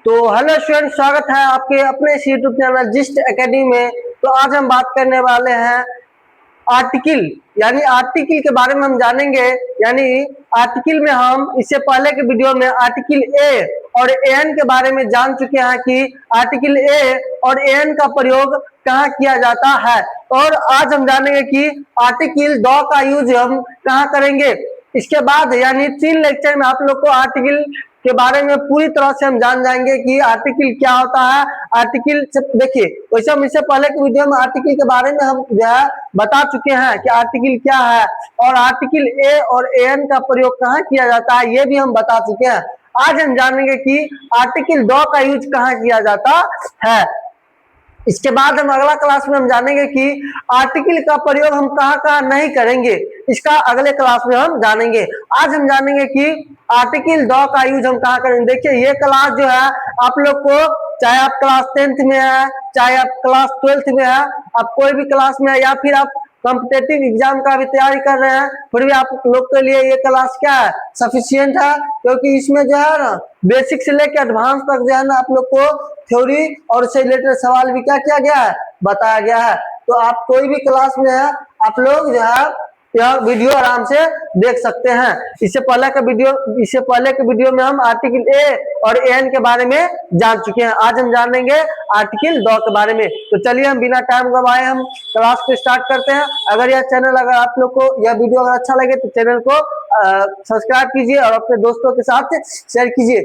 तो hello student, स्वागत है आपके अपने इस यूट्यूब चैनल जिस्ट एकेडमी में। तो आज हम बात करने वाले हैं आर्टिकल, यानी आर्टिकल के बारे में हम जानेंगे। यानी आर्टिकल में हम इससे पहले के वीडियो में आर्टिकल ए और एन के बारे में जान चुके हैं कि आर्टिकल ए और एन का प्रयोग कहाँ किया जाता है। और आज हम जानेंगे कि आर्टिकल द का यूज हम कहाँ करेंगे। इसके बाद यानी 3 लेक्चर में आप लोग को आर्टिकल के बारे में पूरी तरह से हम जान जाएंगे कि आर्टिकल क्या होता है। आर्टिकल देखिए, वैसे हम इससे पहले के वीडियो में आर्टिकल के बारे में हम जो है बता चुके हैं कि आर्टिकल क्या है और आर्टिकल ए और एन का प्रयोग कहाँ किया जाता है, ये भी हम बता चुके हैं। आज हम जानेंगे कि आर्टिकल द का यूज कहाँ किया जाता है। इसके बाद हम अगला क्लास में हम जानेंगे कि आर्टिकल का प्रयोग हम कहाँ कहाँ नहीं करेंगे, इसका अगले क्लास में हम जानेंगे। आज हम जानेंगे कि आर्टिकल द का यूज हम कहाँ करेंगे। देखिए, ये क्लास जो है आप लोग को, चाहे आप क्लास 10th में है, चाहे आप क्लास 12th में है, आप कोई भी क्लास में है, या फिर आप कॉम्पिटेटिव एग्जाम का भी तैयारी कर रहे हैं, फिर भी आप लोग के लिए ये क्लास क्या है, सफिशियंट है। क्योंकि इसमें जो है ना बेसिक से लेकर एडवांस तक जो है ना आप लोग को थ्योरी और उससे रिलेटेड सवाल भी क्या किया गया है, बताया गया है। तो आप कोई भी क्लास में है, आप लोग जो है यह वीडियो आराम से देख सकते हैं। इससे पहले के वीडियो में हम आर्टिकल ए और एन के बारे में जान चुके हैं। आज हम जानेंगे आर्टिकल द के बारे में। तो चलिए हम बिना टाइम गवाए हम क्लास को स्टार्ट करते हैं। अगर अगर आप लोग को यह वीडियो अगर अच्छा लगे तो चैनल को सब्सक्राइब कीजिए और अपने दोस्तों के साथ शेयर कीजिए।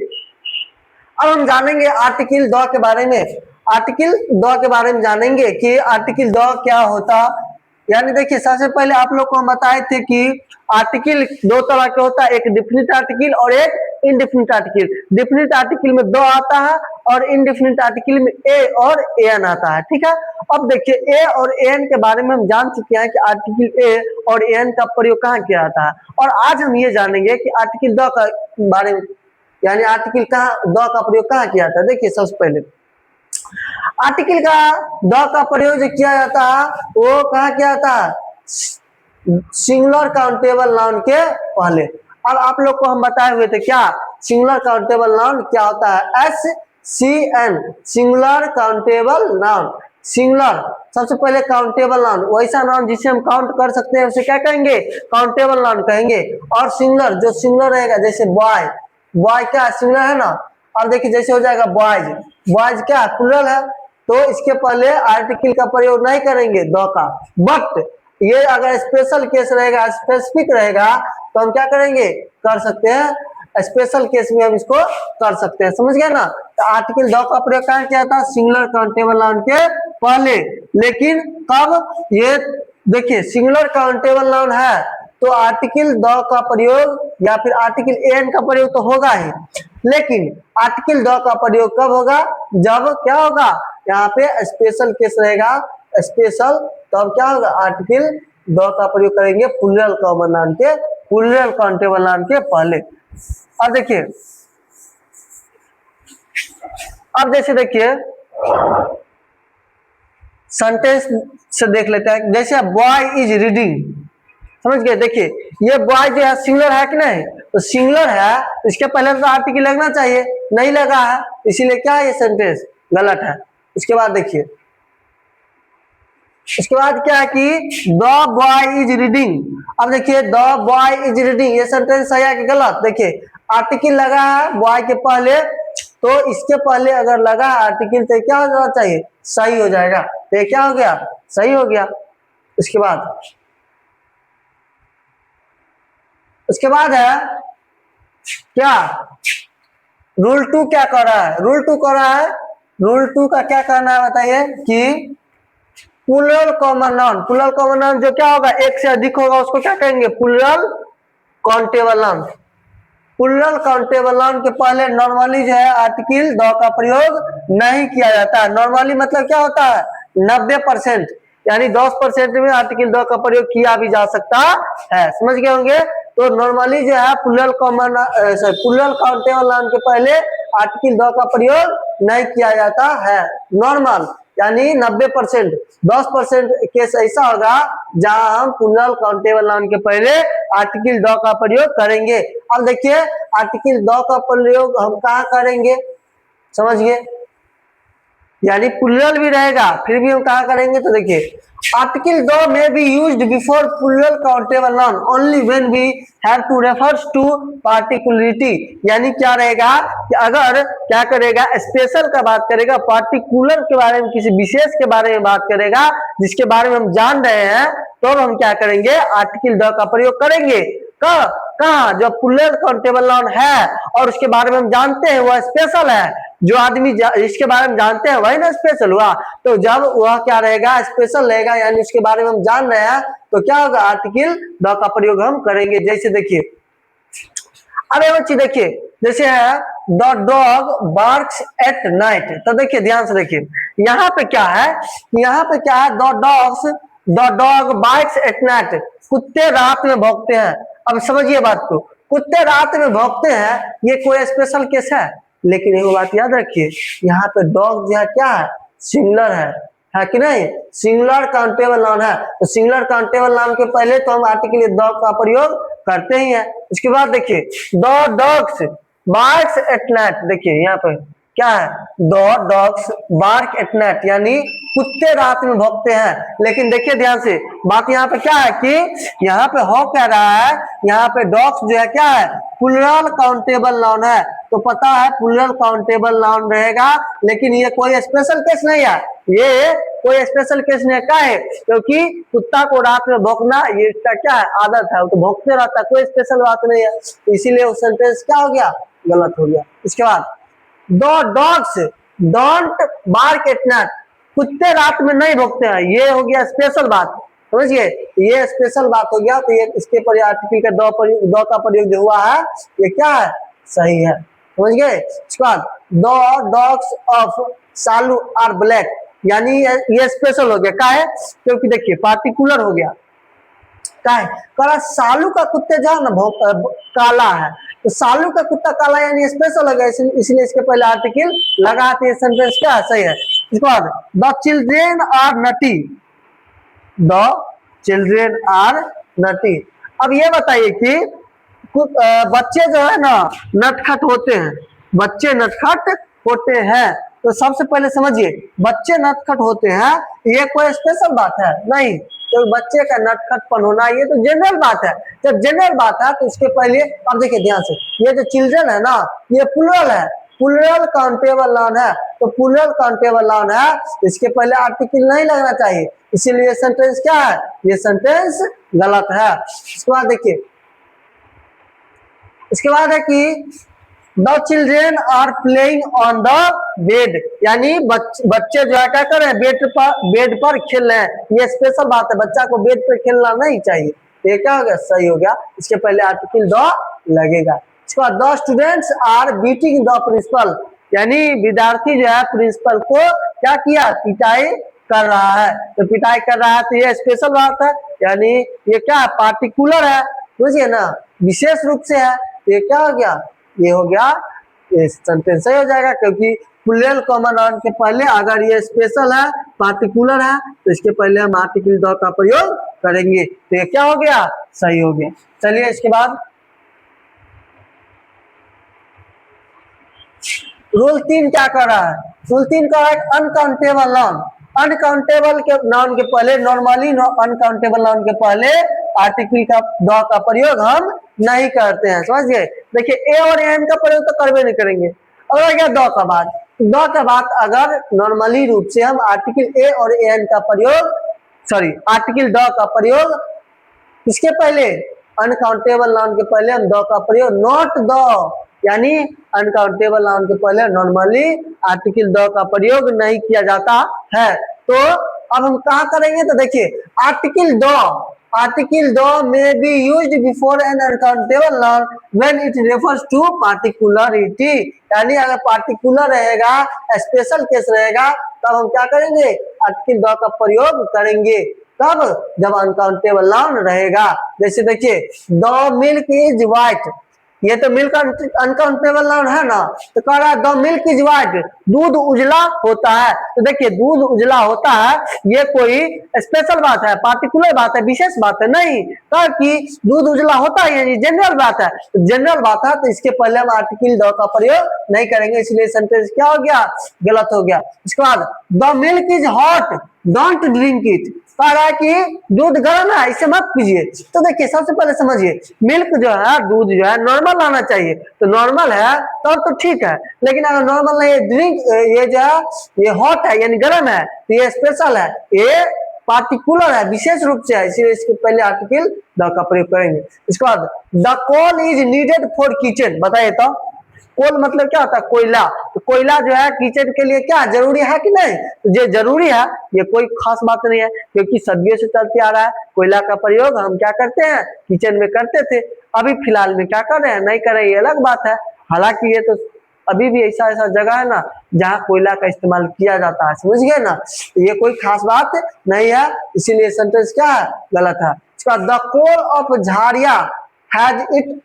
अब हम जानेंगे आर्टिकल द के बारे में। आर्टिकल द के बारे में जानेंगे कि आर्टिकल द क्या होता। यानी देखिए, सबसे पहले आप लोग को हम बताए थे कि आर्टिकल 2 तरह के होता है, एक डिफिनिट आर्टिकल और एक इनडिफिनिट आर्टिकल। डिफिनिट आर्टिकल में द आता है और इनडिफिनिट आर्टिकल में ए और एन आता है। ठीक है, अब देखिए ए और एन के बारे में हम जान चुके हैं कि आर्टिकल ए और एन का प्रयोग कहाँ किया जाता है। और आज हम ये जानेंगे कि आर्टिकल द का बारे में, यानी आर्टिकल द का प्रयोग कहाँ किया जाता है। देखिए, सबसे पहले आर्टिकल का द का प्रयोग जो किया जाता है वो कहाँ किया जाता है, सिंगुलर काउंटेबल नाउन के पहले। अब आप लोग को हम बताए हुए थे क्या सिंगुलर काउंटेबल नाउन क्या होता है। SCN singular countable noun. Singular सबसे पहले काउंटेबल नाउन, वैसा नाउन जिसे हम काउंट कर सकते हैं उसे क्या कहेंगे, काउंटेबल नाउन कहेंगे। और सिंगुलर जो सिंगुलर रहेगा, जैसे बॉय, बॉय क्या सिंगुलर है ना। और देखिए जैसे हो जाएगा बॉयज, बॉयज क्या प्लूरल है, तो इसके पहले आर्टिकल का प्रयोग नहीं करेंगे द का। बट ये अगर स्पेशल केस रहेगा, स्पेसिफिक रहेगा, तो हम क्या करेंगे, कर सकते हैं स्पेशल केस में हम इसको कर सकते हैं। समझ गए ना। तो आर्टिकल द का प्रयोग कहाँ किया था, सिंगुलर काउंटेबल नाउन के पहले। लेकिन कब, ये देखिए सिंगुलर काउंटेबल नाउन है तो आर्टिकल द का प्रयोग या फिर आर्टिकल एन का प्रयोग तो होगा ही। लेकिन आर्टिकल द का प्रयोग कब होगा, जब क्या होगा, यहाँ पे स्पेशल केस रहेगा, स्पेशल, तब क्या होगा, आर्टिकल द का प्रयोग करेंगे प्लूरल कॉमन नाउन के, प्लूरल काउंटेबल नाउन के पहले। अब देखिए, अब जैसे देखिए सेंटेंस से देख लेते हैं। जैसे बॉय इज रीडिंग, समझ गए। देखिए ये बॉय जो है सिंगुलर है कि नहीं, तो सिंगुलर है, इसके पहले तो आर्टिकल लगना चाहिए, नहीं लगा है, इसीलिए क्या है ये सेंटेंस गलत है। उसके बाद देखिए, इसके बाद क्या है कि द बॉय इज रीडिंग। अब देखिए द बॉय इज रीडिंग, ये सेंटेंस सही है कि गलत। देखिए आर्टिकल लगा है बॉय के पहले, तो इसके पहले अगर लगा आर्टिकल तो क्या हो जाना चाहिए, सही हो जाएगा। तो ये क्या हो गया, सही हो गया। उसके बाद है क्या, रूल 2 क्या कर रहा है, रूल 2 कर रहा है, रूल 2 का क्या करना है बताइए कि plural common noun, plural common noun जो क्या होगा, एक से अधिक होगा उसको क्या कहेंगे, plural countable noun. Plural countable noun के पहले नॉर्मली जो है आर्टिकल द का प्रयोग नहीं किया जाता है। नॉर्मली मतलब क्या होता है, 90%, यानी 10% में आर्टिकल द का प्रयोग किया भी जा सकता है। समझ गए होंगे। तो नॉर्मली जो है प्लूरल काउंटेबल नाउन के पहले आर्टिकल द का प्रयोग नहीं किया जाता है। नॉर्मल यानी 90%, 10% केस ऐसा होगा जहां हम प्लूरल काउंटेबल नाउन के पहले आर्टिकल द का प्रयोग करेंगे। अब देखिए आर्टिकल द का प्रयोग हम कहाँ करेंगे, समझिए, यानी प्लूरल भी रहेगा, फिर भी हम कहा करेंगे तो देखिए आर्टिकल दो में be used before plural countable noun only when we have to refers to particularity, यानी क्या रहेगा कि अगर क्या करेगा स्पेशल का बात करेगा, पार्टिकुलर के बारे में, किसी विशेष के बारे में बात करेगा जिसके बारे में हम जान रहे हैं, तो हम क्या करेंगे आर्टिकल द का प्रयोग करेंगे। कहाँ जब प्लूरल काउंटेबल नाउन है और उसके बारे में हम जानते हैं वह स्पेशल है, जो आदमी इसके बारे में जानते हैं वही ना स्पेशल हुआ, तो जब वह क्या रहेगा स्पेशल रहेगा यानी उसके बारे में हम जान रहे हैं, तो क्या होगा आर्टिकल द का प्रयोग हम करेंगे। जैसे देखिए, अरे बच्ची देखिए, जैसे है the dog barks at night, तो देखिए ध्यान से देखिए यहाँ पे क्या है, यहाँ पे क्या है the dog barks at night, कुत्ते रात में भौंकते हैं। अब समझिए बात को, कुत्ते रात में भौंकते हैं ये कोई स्पेशल केस है, लेकिन एक बात याद रखिए यहाँ पे डॉग जो है क्या है सिंगुलर है कि नहीं, सिंगुलर काउंटेबल नाउन है, तो सिंगुलर काउंटेबल नाउन के पहले तो हम आर्टिकल द का प्रयोग करते ही हैं। उसके बाद देखिए the dogs barks at night, देखिए यहाँ पे क्या है the dogs bark at night, यानी कुत्ते रात में भौंकते हैं। लेकिन देखिए ध्यान से बात यहाँ पे क्या है कि यहाँ पे हो कह रहा है, यहाँ पे डॉग्स जो है क्या है प्लूरल काउंटेबल नाउन है, तो पता है प्लूरल काउंटेबल नाउन रहेगा, लेकिन ये कोई स्पेशल केस नहीं है, ये कोई स्पेशल केस नहीं है, क्योंकि कुत्ता को रात में भौंकना ये इसका क्या है आदत है, वो तो भौंकते रहता है, कोई स्पेशल बात नहीं है, इसीलिए वो सेंटेंस क्या हो गया गलत हो गया। इसके बाद the dogs don't bark at night, कुत्ते रात में नहीं भौंकते हैं, ये हो गया स्पेशल बात, समझिए ये स्पेशल बात हो गया, तो ये इसके पर आर्टिकल का द का प्रयोग जो हुआ है ये क्या है सही है, समझ गए। इसके बाद the dogs of Salu are black, यानी ये स्पेशल हो गया, क्या है क्योंकि देखिए पार्टिकुलर हो गया, क्या है कहा सालू का कुत्ते जो है ना काला है, तो सालू का कुत्ता काला यानी स्पेशल हो गया, इसलिए इसके पहले आर्टिकल लगाते हैं, सेंटेंस क्या है सही है। इसके बाद the children are naughty, the children are naughty, अब ये बताइए कि बच्चे जो है ना नटखट होते हैं, बच्चे नटखट होते हैं, तो सबसे पहले समझिए बच्चे नटखट होते हैं ये कोई स्पेशल बात है नहीं, तो बच्चे का नटखटपन होना ये तो जनरल बात है, जब जनरल बात है तो उसके पहले अब देखिए ध्यान से ये जो चिल्ड्रन है ना ये प्लूरल है, प्लूरल काउंटेबल नाउन है, तो प्लूरल काउंटेबल नाउन है, इसके पहले आर्टिकल नहीं लगना चाहिए, इसीलिए सेंटेंस क्या है ये सेंटेंस गलत है। इसके बाद देखिए, इसके बाद है कि the children are playing on the bed, यानी बच्चे जो है क्या कर रहे हैं बेड पर खेल रहे हैं, ये स्पेशल बात है, बच्चा को बेड पर खेलना नहीं चाहिए, ये क्या हो गया सही हो गया, इसके पहले आर्टिकल द लगेगा। इसके बाद the students are beating the principal, यानी विद्यार्थी जो है प्रिंसिपल को क्या किया पिटाई कर रहा है, तो पिटाई कर रहा है तो ये स्पेशल बात है, यानी ये क्या पार्टिकुलर है, बुझिए ना विशेष रूप से है, तो ये क्या हो गया ये हो गया सेंटेंस सही हो जाएगा, क्योंकि प्लूरल कॉमन नाउन के पहले अगर ये स्पेशल है पार्टिकुलर है तो इसके पहले हम आर्टिकल द का प्रयोग करेंगे, तो ये क्या हो गया सही हो गया। चलिए इसके बाद रूल 3 क्या कर रहा है, रूल 3 का है अनकाउंटेबल नाउन, अनकाउंटेबल के नाउन के पहले नॉर्मली अनकाउंटेबल नाउन के पहले आर्टिकल का द का प्रयोग हम नहीं करते हैं, समझ गए। देखिए ए और एन का प्रयोग तो करवे नहीं करेंगे, अगर क्या द का बाद अगर नॉर्मली रूप से हम आर्टिकल ए और एन का प्रयोग आर्टिकल द का प्रयोग किसके पहले अनकाउंटेबल नाउन के पहले हम द का प्रयोग नॉट द, यानी अनकाउंटेबल नाउन के पहले नॉर्मली आर्टिकल द का प्रयोग नहीं किया जाता है, तो अब हम कहा करेंगे, तो देखिए article the may be used before an uncountable noun when it refers to particularity, यानी अगर पार्टिकुलर रहेगा स्पेशल केस रहेगा तब हम क्या करेंगे आर्टिकल द का प्रयोग करेंगे, तब जब अनकाउंटेबल नाउन रहेगा। जैसे देखिए द मिल्क इज व्हाइट, ये तो मिल्क अनकाउंटेबल नाउन है ना, तो कह रहा है द मिल्क इज व्हाइट, दूध उजला होता है। तो देखिए दूध उजला होता है ये कोई स्पेशल बात है, पार्टिकुलर बात है, विशेष बात है नहीं, कि दूध उजला होता है ये जनरल बात है, जनरल बात है, तो इसके पहले हम आर्टिकल द का प्रयोग नहीं करेंगे, इसलिए सेंटेंस क्या हो गया, गलत हो गया। इसके बाद the milk is hot don't drink it, कह रहा है कि दूध गर्म है इसे मत पीजिए। तो देखिए सबसे पहले समझिए मिल्क जो है, दूध जो है नॉर्मल आना चाहिए, तो नॉर्मल है तो ठीक है, लेकिन अगर नॉर्मल नहीं है, ड्रिंक ये जो है ये हॉट है यानी गर्म है, तो ये स्पेशल है, ये पार्टिकुलर है, विशेष रूप से है, इसीलिए इसके पहले आर्टिकल द का प्रयोग करेंगे। इसके बाद the coal is needed for kitchen, बताइए तो कोल मतलब क्या होता है, कोयला, तो कोयला जो है किचन के लिए क्या जरूरी है कि नहीं, तो ये जरूरी है, ये कोई खास बात नहीं है, क्योंकि सदियों से चलते आ रहा है, कोयला का प्रयोग हम क्या करते हैं किचन में करते थे, अभी फिलहाल में क्या कर रहे हैं नहीं कर रहे, ये अलग बात है। हालांकि ये तो अभी भी ऐसा ऐसा जगह है ना जहाँ कोयला का इस्तेमाल किया जाता है, समझ गए ना, तो ये कोई खास बात नहीं है, इसीलिए सेंटेंस क्या है, गलत है। इसका the coal of Jharia has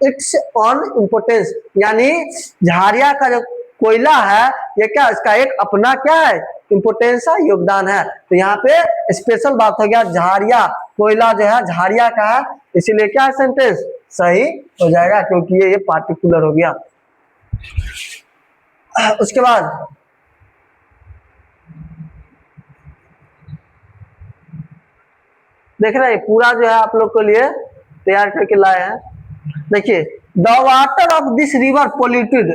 its own importance, यानी झारिया का जो कोयला है ये क्या इसका एक अपना क्या है इम्पोर्टेंस है, योगदान है, तो यहाँ पे स्पेशल बात हो गया, झारिया कोयला जो है झारिया का है, इसीलिए क्या सेंटेंस सही हो जाएगा, क्योंकि ये पार्टिकुलर हो गया। उसके बाद देख रहे हैं पूरा जो है आप लोग के लिए तैयार करके लाए हैं। देखिए the water of this river polluted,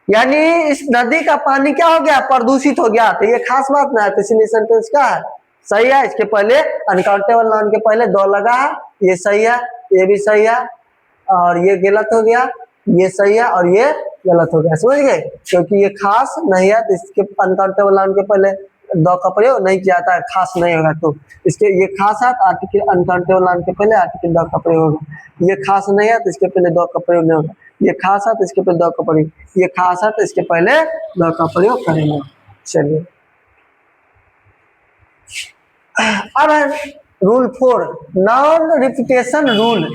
यानी इस नदी का पानी क्या हो गया प्रदूषित हो गया, तो ये खास बात ना है, तो इसलिए सेंटेंस क्या है सही है। इसके पहले अनकाउंटेबल नाउन के पहले दो लगा है, ये सही है, ये भी सही है, और ये गलत हो गया, ये सही है और ये गलत हो गया, समझ गए, क्योंकि ये खास नहीं है, तो इसके अनकाउंटेबल नाउन के पहले द का प्रयोग नहीं किया जाता है, खास नहीं होगा, तो इसके ये खास है तो आर्टिकल अनकाउंटेबल नाउन के पहले आर्टिकल द का प्रयोग होगा, ये खास नहीं है तो इसके पहले द का प्रयोग नहीं होगा, ये खास है तो इसके पहले द का प्रयोग, ये खास है तो इसके पहले द का प्रयोग करेंगे। चलिए अब रूल 4 नाउन रिपीटेशन रूल,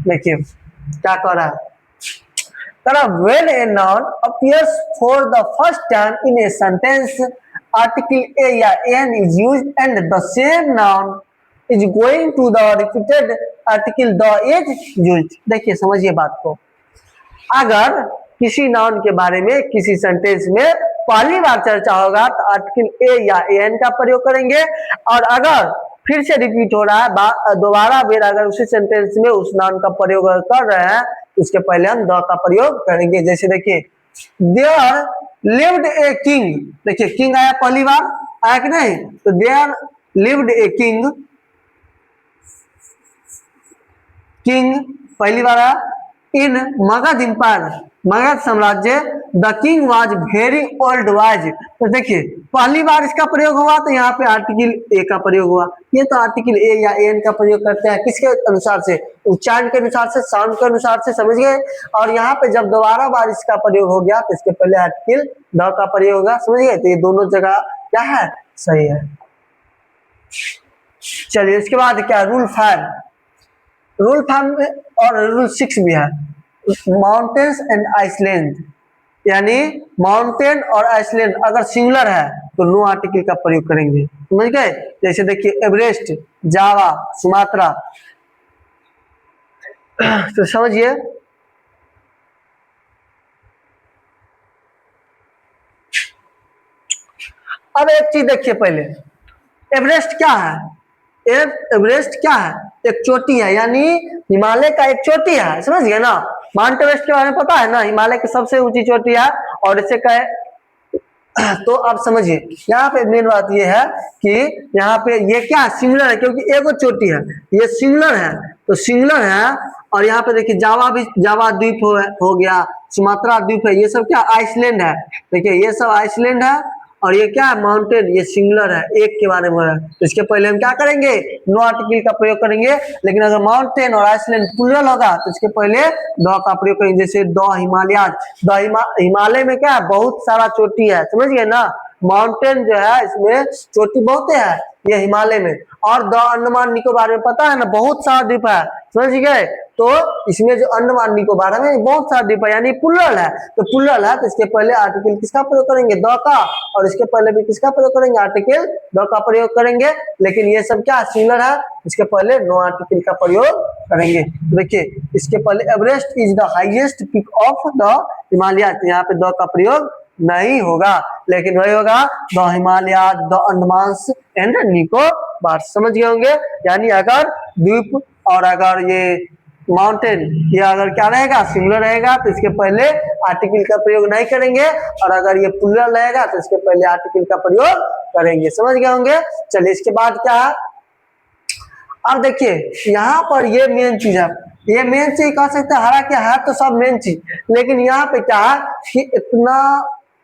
देखिए क्या कह रहा है, when a noun appears for the first time in a sentence, article a या an is used and the same noun is going to the repeated article the is used। देखिए समझिए बात को, अगर किसी नाउन के बारे में किसी सेंटेंस में पहली बार चर्चा होगा तो आर्टिकल ए या एन का प्रयोग करेंगे, और अगर फिर से रिपीट हो रहा है दोबारा फिर अगर उसी सेंटेंस में उस नाउन का प्रयोग कर रहे हैं तो उसके पहले हम द का प्रयोग करेंगे। जैसे देखिए देयर लिव्ड ए किंग, देखिए किंग आया पहली बार, आया कि नहीं, तो there lived a king, king पहली बार आया, इन मगध एम्पायर मगध साम्राज्य the king was very old wise, तो देखिए पहली बार इसका प्रयोग हुआ तो यहाँ पे आर्टिकल ए का प्रयोग हुआ, ये तो आर्टिकल ए या एन का प्रयोग करते हैं किसके अनुसार से, उच्चारण के अनुसार से, साउंड के अनुसार से, समझ गए, और यहाँ पे जब दोबारा बार इसका प्रयोग हो गया तो इसके पहले आर्टिकल द का प्रयोग होगा, समझ गए, तो ये दोनों जगह क्या है सही है। चलिए इसके बाद क्या रूल 5, रूल 5 में और रूल 6 भी है, माउंटेन्स एंड आइसलैंड, यानी माउंटेन और आइसलैंड अगर सिंगुलर है तो नो आर्टिकल का प्रयोग करेंगे, समझ गए, जैसे देखिए एवरेस्ट, जावा, सुमात्रा, तो समझिए अब एक चीज देखिए पहले, एवरेस्ट क्या है, एवरेस्ट क्या है, एक चोटी है, यानी हिमालय का एक चोटी है, समझ गए ना, माउंट एवरेस्ट के बारे में पता है ना, हिमालय की सबसे ऊंची चोटी है, और इसे कहे तो आप समझिए यहाँ पे मेन बात ये है कि यहाँ पे ये क्या सिंगुलर है, क्योंकि एगो चोटी है, ये सिंगुलर है, तो सिंगुलर है, और यहाँ पे देखिए जावा भी, जावा द्वीप हो गया, सुमात्रा द्वीप है, ये सब क्या आइसलैंड है, देखिए ये सब आइसलैंड है, और ये क्या है माउंटेन, ये सिंगुलर है, एक के बारे में है, तो इसके पहले हम क्या करेंगे नो आर्टिकल का प्रयोग करेंगे, लेकिन अगर माउंटेन और आइसलैंड प्लूरल होगा तो इसके पहले द का प्रयोग करेंगे, जैसे द हिमालय, हिमालय में क्या है बहुत सारा चोटी है, समझ गए ना, माउंटेन जो है इसमें चोटी बहुत है ये हिमालय में, और द अंडमान निकोबार में पता है ना बहुत सारा द्वीप है, समझ गए, तो इसमें जो अंडमान निकोबार है बहुत सारा द्वीप है, यानी प्लूरल है, तो प्लूरल है तो इसके पहले आर्टिकल किसका प्रयोग करेंगे, द का, और इसके पहले भी किसका प्रयोग करेंगे, आर्टिकल द का प्रयोग करेंगे। लेकिन ये सब क्या सिंगुलर है, इसके पहले नो आर्टिकल का प्रयोग करेंगे। देखिए इसके पहले Everest is the highest peak of the Himalaya, तो यहाँ पे द का प्रयोग नहीं होगा, लेकिन वही होगा the Himalaya, the Andaman and Nicobar, समझ गए होंगे। यानी अगर द्वीप और अगर ये माउंटेन ये अगर क्या रहेगा, सिंगुलर रहेगा तो इसके पहले आर्टिकल का प्रयोग नहीं करेंगे, और अगर ये प्लूरल रहेगा तो इसके पहले आर्टिकल का प्रयोग करेंगे, समझ गए होंगे। चलिए इसके बाद क्या है, अब देखिए यहाँ पर ये मेन चीज है, ये मेन चीज कह सकते हैं, हालांकि है तो सब मेन चीज, लेकिन यहाँ पे क्या है कि इतना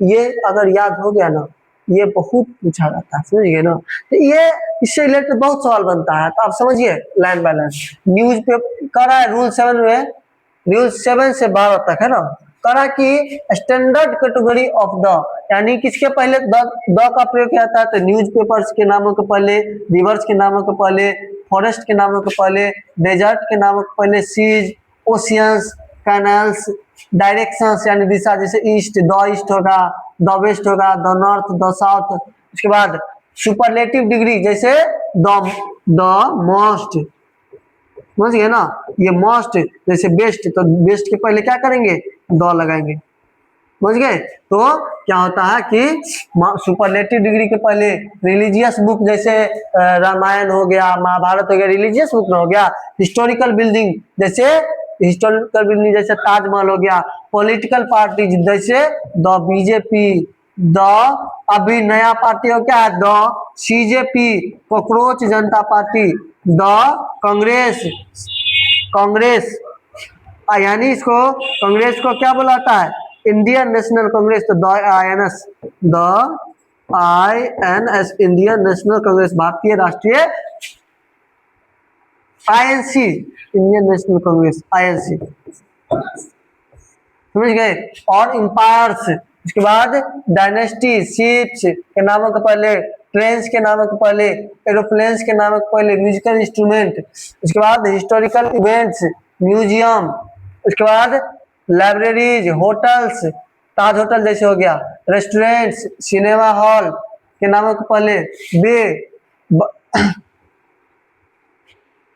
ये अगर याद हो गया ना, ये बहुत पूछा जाता है, समझिए ना, तो ये इससे रिलेटेड बहुत सवाल बनता है, तो आप समझिए लाइन बाय लाइन। न्यूज पे करा है रूल 7 में, रूल 7 से 12 तक है ना, करा कि स्टैंडर्ड कैटेगरी ऑफ द, यानी किसके पहले द का प्रयोग किया था, तो न्यूज़पेपर्स के नामों के पहले, रिवर्स के नामों के पहले, फॉरेस्ट के नामों के पहले, डेजर्ट के नामों के पहले, सीज, ओशियंस, कैनल्स, डायरेक्शंस यानी दिशा, जैसे ईस्ट द ईस्ट होगा, द वेस्ट होगा, द नॉर्थ, द साउथ। उसके बाद सुपरलेटिव डिग्री जैसे द मोस्ट, समझ गए ना, ये मोस्ट जैसे बेस्ट, तो बेस्ट के पहले क्या करेंगे, द लगाएंगे, समझ गए। तो क्या होता है कि सुपरलेटिव डिग्री के पहले रिलीजियस बुक जैसे रामायण हो गया, महाभारत हो गया, रिलीजियस बुक हो गया। हिस्टोरिकल बिल्डिंग जैसे ताजमहल हो गया। पॉलिटिकल पार्टी जैसे द बीजेपी, द अभी नया पार्टी हो क्या है, the CJP, cockroach Janata party, the Congress, यानी इसको कांग्रेस को क्या बुलाता है, इंडियन नेशनल कांग्रेस, तो the INS Indian national Congress, भारतीय राष्ट्रीय, INC Indian national Congress, INC, समझ गए। और इंपायर्स, उसके बाद डायनेस्टी, शिप्स के नामों के पहले, ट्रेन्स के नामों के पहले, एरोप्लेन्स के नामों के पहले, म्यूजिकल इंस्ट्रूमेंट, उसके बाद हिस्टोरिकल इवेंट्स, म्यूजियम, उसके बाद लाइब्रेरीज, होटल्स, ताज होटल जैसे हो गया, रेस्टोरेंट्स, सिनेमा हॉल के नामों के पहले,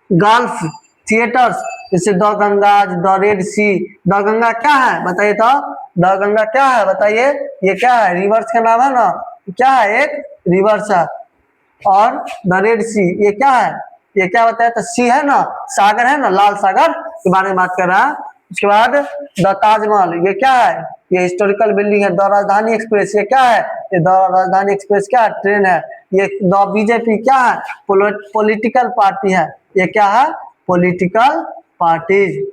गल्फ थिएटर्स जैसे the Ganga, the Red Sea. The Ganga क्या है बताइए, तो द गंगा क्या है बताइए, ये क्या है, रिवर्स का नाम है ना, क्या है, एक रिवर्स है। और द रेड सी ये क्या है, ये क्या बताया, तो सी है ना, सागर है ना, लाल सागर के बारे में बात कर रहा है। उसके बाद द ताजमहल ये क्या है, ये हिस्टोरिकल बिल्डिंग है। द राजधानी एक्सप्रेस ये क्या है, ये द राजधानी एक्सप्रेस क्या है, ट्रेन है। ये द बीजेपी क्या है, पॉलिटिकल पार्टी है, ये क्या है, पॉलिटिकल पार्टीज,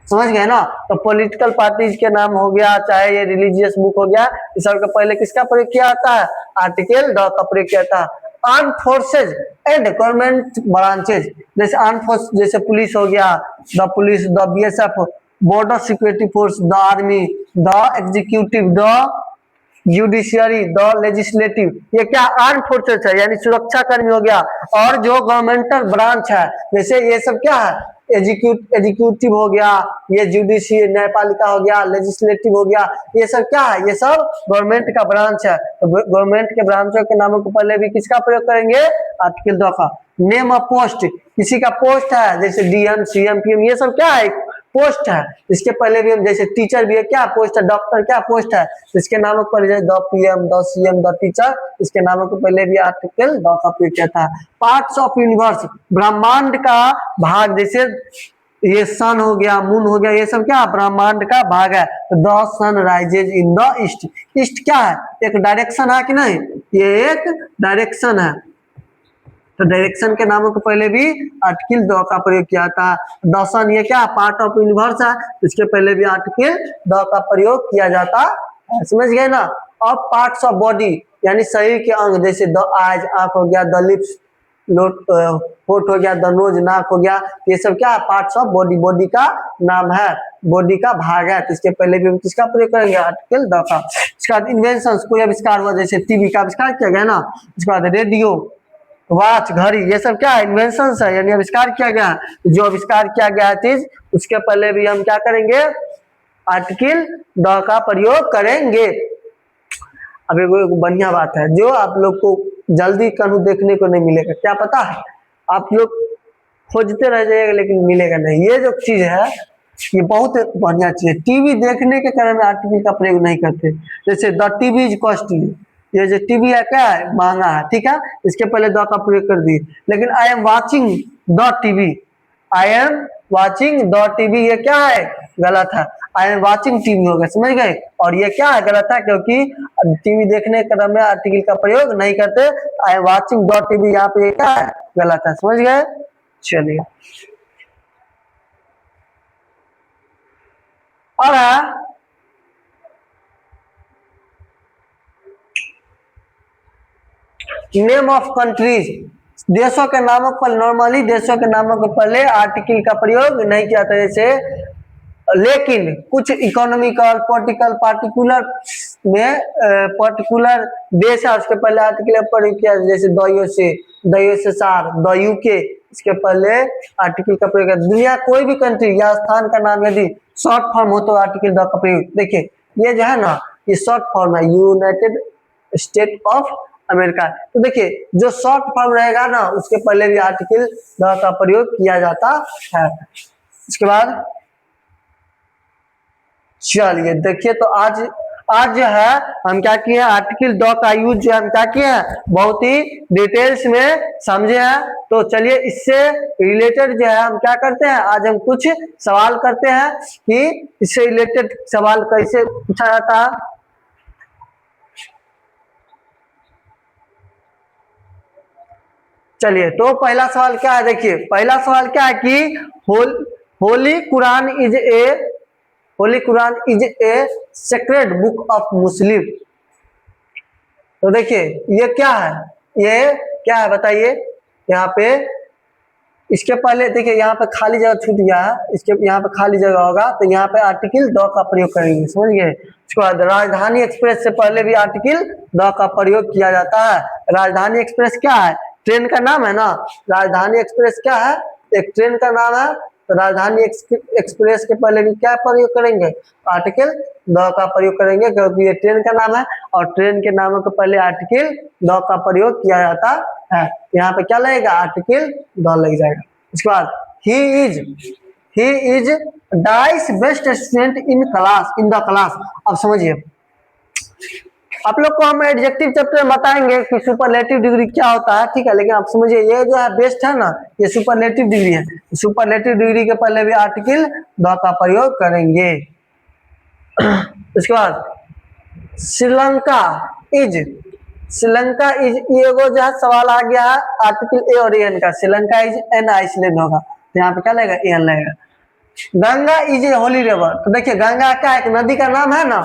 समझ गए ना। तो पॉलिटिकल पार्टीज के नाम हो गया, चाहे ये रिलीजियस बुक हो गया, इस सब के पहले किसका प्रयोग किया जाता है, आर्टिकल द का प्रयोग किया जाता है। Arm forces and government branches जैसे आर्म फोर्स जैसे पुलिस हो गया, the police, the BSF, border security force, the army, the executive, the judiciary, the legislative, ये क्या आर्म फोर्सेस है, यानी सुरक्षा कर्मी हो गया। और जो गवर्नमेंटल ब्रांच है जैसे ये सब क्या है, एग्जीक्यूटिव हो गया, ये जुडिशियल न्यायपालिका हो गया, लेजिस्लेटिव हो गया, ये सब क्या है, ये सब गवर्नमेंट का ब्रांच है। तो गवर्नमेंट के ब्रांचों के नामों को पहले भी किसका प्रयोग करेंगे, आर्टिकल 2 का। नेम ऑफ पोस्ट, किसी का पोस्ट है जैसे DM, CM, PM, ये सब क्या है, पोस्ट है। इसके पहले भी हम जैसे टीचर भी है, क्या पोस्ट है, डॉक्टर क्या पोस्ट है, इसके नामों पर the PM, the CM, the teacher, इसके नामों को पहले भी आर्टिकल द का प्रयोग किया था। पार्ट्स ऑफ यूनिवर्स, ब्रह्मांड का भाग, जैसे ये सन हो गया, मून हो गया, ये सब क्या ब्रह्मांड का भाग है। The sun rises in the east, east क्या है, एक डायरेक्शन है कि नहीं, ये एक डायरेक्शन है। तो डायरेक्शन के नामों को पहले भी आर्टिकल 2 का प्रयोग किया था। द सन ये क्या पार्ट ऑफ यूनिवर्स है, इसके पहले भी आर्टिकल 2 का प्रयोग किया जाता है, समझ गए ना। अब पार्ट्स ऑफ बॉडी यानी शरीर के अंग जैसे द आइज आंख हो गया, द लिप्स होठ हो गया, द नोज नाक हो गया, ये सब क्या पार्ट्स ऑफ बॉडी, बॉडी का नाम है, बॉडी का भाग है। तो इसके पहले भी हम किसका प्रयोग करेंगे, आर्टिकल 2 का। इसके बाद इन्वेंशन, कोई आविष्कार हुआ जैसे टीवी का आविष्कार किया गया ना। इसके बाद रेडियो, वॉच, घड़ी, ये सब क्या है, इन्वेंशन है, यानी आविष्कार किया गया। जो आविष्कार किया गया चीज उसके पहले भी हम क्या करेंगे, आर्टिकल द का प्रयोग करेंगे। अब एगो बढ़िया बात है जो आप लोग को जल्दी कहीं देखने को नहीं मिलेगा, क्या पता है, आप लोग खोजते रह जाइएगा लेकिन मिलेगा नहीं। ये जो चीज है ये बहुत बढ़िया चीज है। टीवी देखने के कारण में आर्टिकल का प्रयोग नहीं करते। जैसे द टीवी इज कॉस्टली, ये जो टीवी है क्या है, महंगा है, ठीक है, इसके पहले द का प्रयोग कर दिए। लेकिन I am watching the TV, I am watching the TV, ये क्या है, गलत है। आई एम वॉचिंग टीवी होगा, समझ गए। और ये क्या है, गलत है, क्योंकि टीवी देखने के क्रम में आर्टिकल का प्रयोग नहीं करते। I am watching the TV, यहाँ पे क्या है, गलत है, समझ गए। चलिए और नेम ऑफ कंट्रीज, देशों के नामों पर नॉर्मली देशों के नामों के पहले आर्टिकल का प्रयोग नहीं किया था। जैसे लेकिन कुछ इकोनॉमिकल पॉलिटिकल पार्टिकुलर में पर्टिकुलर देश है उसके पहले आर्टिकल का प्रयोग किया, जैसे द यूएसएसआर, द यूके, इसके पहले आर्टिकल का प्रयोग किया। दुनिया कोई भी कंट्री या स्थान का नाम यदि शॉर्ट फॉर्म हो तो आर्टिकल द का प्रयोग। देखिए ये जो है ना, ये शॉर्ट फॉर्म है, यूनाइटेड स्टेट ऑफ अमेरिका। तो देखिए जो शॉर्ट फॉर्म रहेगा ना उसके पहले भी आर्टिकल द का प्रयोग किया जाता है। इसके बाद चलिए देखिए, तो आज जो है हम क्या किए हैं, आर्टिकल द का यूज जो हम क्या किए हैं बहुत ही डिटेल्स में समझे हैं। तो चलिए इससे रिलेटेड जो है हम क्या करते हैं, आज हम कुछ सवाल करते हैं कि इससे रिलेटेड सवाल कैसे पूछा जाता है। चलिए तो पहला सवाल क्या है, देखिए पहला सवाल क्या है कि Holi Quran is a sacred book of Muslim. तो देखिए ये क्या है, ये क्या है बताइए। यहाँ पे इसके पहले देखिए यहाँ पे खाली जगह छूट गया है, इसके यहाँ पे खाली जगह होगा तो यहाँ पे आर्टिकल द का प्रयोग करेंगे, समझ गए। उसके बाद राजधानी एक्सप्रेस से पहले भी आर्टिकल द का प्रयोग किया जाता है। राजधानी एक्सप्रेस क्या है, ट्रेन का नाम है ना, राजधानी एक्सप्रेस क्या है, एक ट्रेन का नाम है। तो राजधानी एक्सप्रेस के पहले भी क्या प्रयोग करेंगे, आर्टिकल द का प्रयोग करेंगे, क्योंकि ये ट्रेन का नाम है और ट्रेन के नामों के पहले आर्टिकल द का प्रयोग किया जाता है। यहाँ पे क्या लगेगा, आर्टिकल द लग जाएगा। उसके बाद he is dice best student in the class. अब समझिए आप लोग को हम एडजेक्टिव चैप्टर में बताएंगे कि सुपरलेटिव डिग्री क्या होता है, ठीक है, लेकिन आप समझिए ये जो है बेस्ट है ना, ये सुपरलेटिव डिग्री है। सुपरलेटिव डिग्री के पहले भी आर्टिकल द का प्रयोग करेंगे। उसके बाद श्रीलंका इज ये जो है सवाल आ गया है आर्टिकल ए और एन का। श्रीलंका इज एन आइसलैंड होगा तो यहाँ पे क्या लगेगा, एन लगेगा। Ganga is a Holi river. तो देखिए गंगा क्या एक नदी का नाम है ना,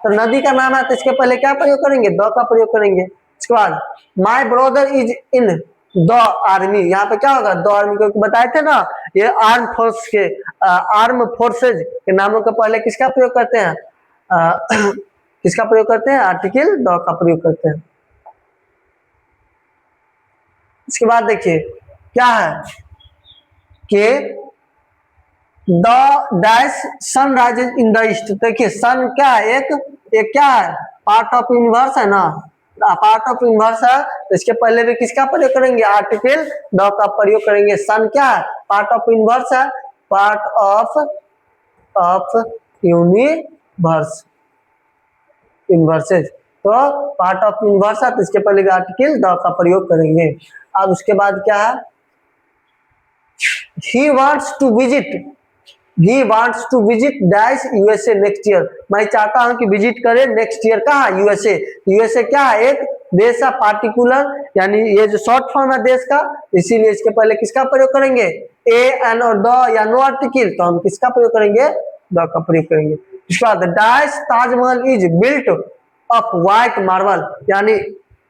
तो नदी का नाम है तो इसके पहले क्या प्रयोग करेंगे, द का प्रयोग करेंगे। उसके बाद my brother is in the army, यहाँ पे क्या होगा, द आर्मी, क्योंकि बताए थे ना ये आर्म फोर्सेज के नामों के पहले किसका प्रयोग करते हैं, किसका प्रयोग करते हैं, आर्टिकल द का प्रयोग करते हैं। इसके बाद देखिए क्या है कि the dash sun rises in the east. देखिए सन क्या है, एक क्या है, पार्ट ऑफ यूनिवर्स है ना, पार्ट ऑफ यूनिवर्स है तो इसके पहले भी किसका प्रयोग करेंगे, आर्टिकल द का प्रयोग करेंगे। सन क्या है, पार्ट ऑफ यूनिवर्स है, पार्ट ऑफ यूनिवर्सेज, तो पार्ट ऑफ यूनिवर्स है तो इसके पहले भी आर्टिकल द का प्रयोग करेंगे। अब उसके बाद क्या है, he wants to visit dash USA next year. मैं चाहता हूं कि विजिट करे नेक्स्ट ईयर कहा, यूएसए। यूएसए क्या है, एक देश है पार्टिकुलर, यानी ये जो शॉर्ट फॉर्म है देश का, इसीलिए इसके पहले किसका प्रयोग करेंगे, ए एन और द या नो आर्टिकल, तो हम किसका प्रयोग करेंगे, द का प्रयोग करेंगे। इसके बाद dash Taj Mahal is built of white marble, यानी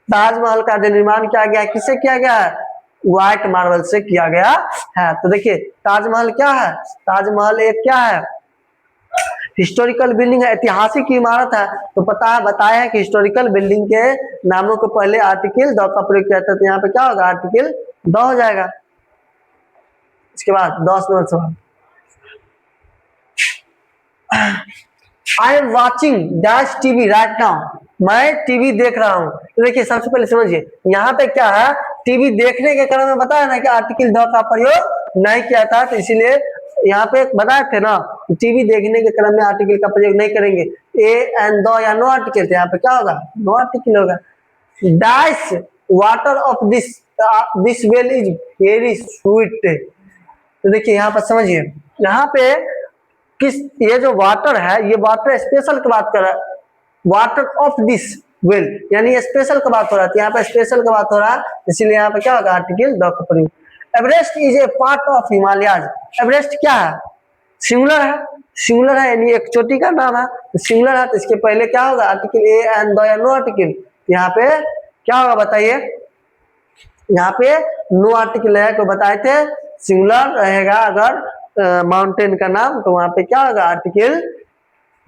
ताजमहल का जो निर्माण किया गया किससे किया गया है, व्हाइट मार्बल से किया गया है। तो देखिए ताजमहल क्या है, ताजमहल एक क्या है, हिस्टोरिकल बिल्डिंग है, ऐतिहासिक इमारत है, तो पता है बताया है कि हिस्टोरिकल बिल्डिंग के नामों को पहले आर्टिकल द का प्रयोग किया जाता है, तो यहाँ पे क्या होगा, आर्टिकल द हो जाएगा। इसके बाद 10 नंबर सवाल, I am watching dash TV right now, मैं टीवी देख रहा हूँ। तो देखिए सबसे पहले समझिए यहाँ पे क्या है, टीवी देखने के क्रम में बताया ना कि आर्टिकल द का प्रयोग नहीं किया था, तो इसीलिए यहाँ पे बताए थे ना, टीवी देखने के क्रम में आर्टिकल का प्रयोग नहीं करेंगे। ए एंड द या नो आर्टिकल, तो यहाँ पे क्या होगा, नो आर्टिकल होगा। Dash water of this well is very sweet, तो देखिए यहाँ पर समझिए, यहाँ पे किस, ये जो वाटर है, ये वाटर स्पेशल की बात कर रहा है, वाटर ऑफ दिस वेल यानी स्पेशल की बात हो रहा है, यहाँ पे स्पेशल की बात हो रहा है, इसीलिए यहाँ पे क्या होगा, आर्टिकल द का प्रयोग। Everest is a part of Himalayas, Everest क्या है, सिंगुलर है, सिंगुलर है यानी एक चोटी का नाम है, तो सिंगुलर है, तो इसके पहले क्या होगा, आर्टिकल ए एंड द या नो आर्टिकल, यहाँ पे क्या होगा बताइए, यहाँ पे नो आर्टिकल है, तो बताए थे सिंगुलर रहेगा अगर माउंटेन का नाम, तो वहां पे क्या होगा, आर्टिकल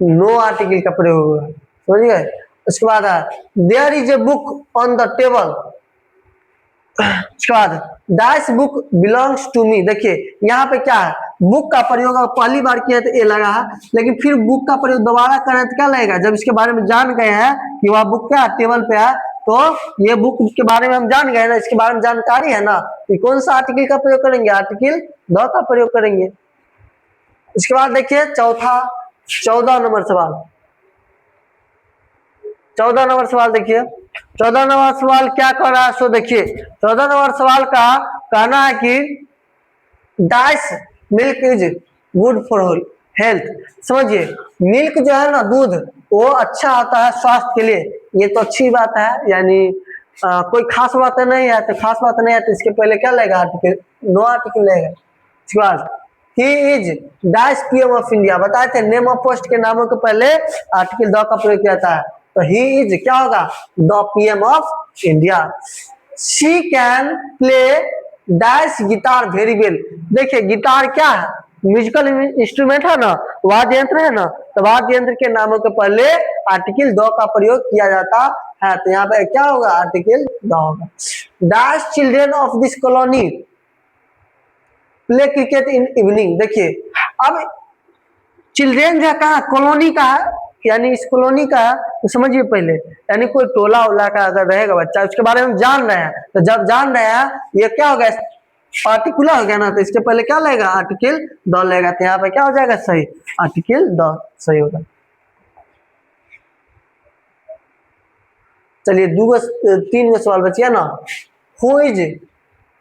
नो आर्टिकल का प्रयोग होगा, समझ गए। उसके बाद there is a book on the table, उसके बाद that book belongs to me, देखिए यहाँ पे क्या है, बुक का प्रयोग पहली बार किया तो ए लगा है, लेकिन फिर बुक का प्रयोग दोबारा करें तो क्या लगेगा, जब इसके बारे में जान गए हैं कि वह बुक क्या टेबल पे है, तो ये बुक के बारे में हम जान गए ना, इसके बारे में जानकारी है ना, तो कौन सा आर्टिकल का प्रयोग करेंगे, आर्टिकल द का प्रयोग करेंगे। इसके बाद देखिए 14 नंबर सवाल, 14 नंबर सवाल देखिए, 14 नंबर सवाल क्या कर रहा है, सो देखिए 14 नंबर सवाल का कहना है कि dice milk is good for health, समझिए मिल्क जो है ना, दूध वो अच्छा होता है स्वास्थ्य के लिए, ये तो अच्छी बात है, यानी कोई खास बात नहीं है, तो खास बात नहीं है, तो इसके पहले क्या लेगा, आर्टिकल नो आर्टिकल लेगा। इसके बाद he is dash PM of India, बताए थे नेम ऑफ पोस्ट के नामों के पहले आर्टिकल द का प्रयोग किया जाता है, तो ही इज क्या होगा, the PM of India. She can play dash guitar very well, देखिए गिटार क्या है, म्यूजिकल इंस्ट्रूमेंट है ना, वाद्य यंत्र है ना, तो वाद्य यंत्र के नामों के पहले आर्टिकल द का प्रयोग किया जाता है, तो यहाँ पे क्या होगा, आर्टिकल द होगा। Dash children of this colony play cricket in evening, देखिए अब चिल्ड्रेन जो कहा कॉलोनी का है, यानी इस कॉलोनी का है, तो समझिए पहले, यानी कोई टोला उला का अगर रहेगा बच्चा, उसके बारे में जान रहे हैं, तो जब जान रहे हैं ये क्या होगा, पार्टिकुलर हो गया ना, तो इसके पहले क्या लेगा, आर्टिकल द लेगा, तो यहाँ पे क्या हो जाएगा, सही, आर्टिकल द सही होगा। चलिए 3 गो सवाल बचिया ना, हु इज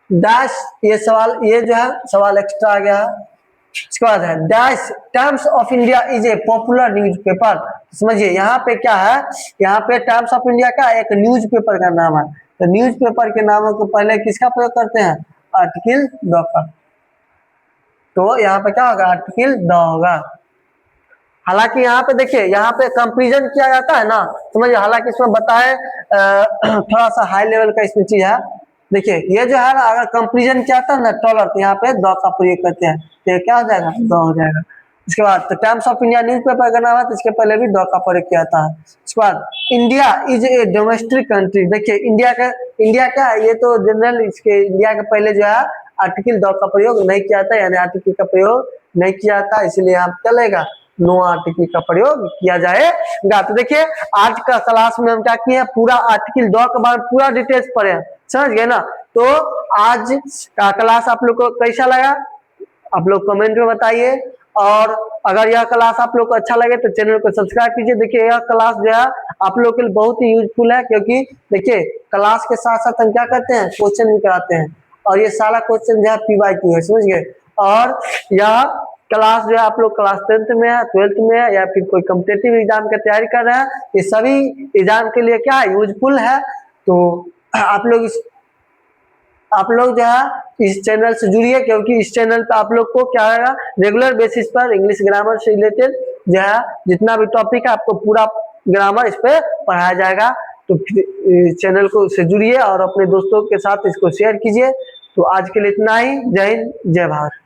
डैश, ये सवाल, ये जो है सवाल एक्स्ट्रा आ गया है। इसके बाद है dash times of India is a popular newspaper, समझिए यहाँ पे क्या है, यहाँ पे टाइम्स ऑफ इंडिया का एक न्यूज़पेपर का नाम है, तो न्यूज़पेपर के नामों को पहले किसका प्रयोग करते हैं, आर्टिकल द का, तो यहाँ पे क्या होगा, आर्टिकल द होगा। हालांकि यहाँ पे देखिए, यहाँ पे कंपेरिजन किया जाता है ना, समझिए, हालांकि इसमें बताए थोड़ा सा हाई लेवल का इसमें चीज है, देखिए ये जो है ना, अगर कंपेरिजन किया था ना डॉलर, तो यहाँ पे द का प्रयोग करते हैं, तो क्या हो जाएगा, द हो जाएगा। इसके बाद तो टाइम्स ऑफ इंडिया न्यूज़पेपर का नाम है, तो इसके पहले भी द का प्रयोग किया था। इसके बाद India is a domestic country, देखिए इंडिया क्या है, ये तो जनरल, इसके इंडिया के पहले जो है आर्टिकल द का प्रयोग नहीं किया था, यानी आर्टिकल का प्रयोग नहीं किया था, इसलिए यहाँ चलेगा नो आर्टिकल का प्रयोग किया जाएगा। तो देखिए आज का क्लास में हम क्या किए हैं, पूरा आर्टिकल द के बारे में पूरा डिटेल्स पढ़े हैं, समझ गए ना। तो आज का क्लास आप लोग को कैसा लगा, आप लोग कमेंट में बताइए, और अगर यह क्लास आप लोग को अच्छा लगे तो चैनल को सब्सक्राइब कीजिए। देखिए यह क्लास जो है आप लोग के लिए बहुत ही यूजफुल है, क्योंकि देखिए क्लास के साथ साथ हम क्या करते हैं, क्वेश्चन भी कराते हैं, और ये सारा क्वेश्चन जो है PYQ है, समझ गए। और यह क्लास जो है आप लोग क्लास 10th में है, 12th में है, या फिर कोई कॉम्पिटिटिव एग्जाम की तैयारी कर रहे हैं, ये सभी एग्जाम के लिए क्या यूजफुल है। तो आप लोग जो है इस चैनल से जुड़िए, क्योंकि इस चैनल पे आप लोग को क्या है, रेगुलर बेसिस पर इंग्लिश ग्रामर से रिलेटेड जो है जितना भी टॉपिक है आपको पूरा ग्रामर इस पे पढ़ाया जाएगा। तो चैनल को से जुड़िए और अपने दोस्तों के साथ इसको शेयर कीजिए। तो आज के लिए इतना ही, जय हिंद जय भारत।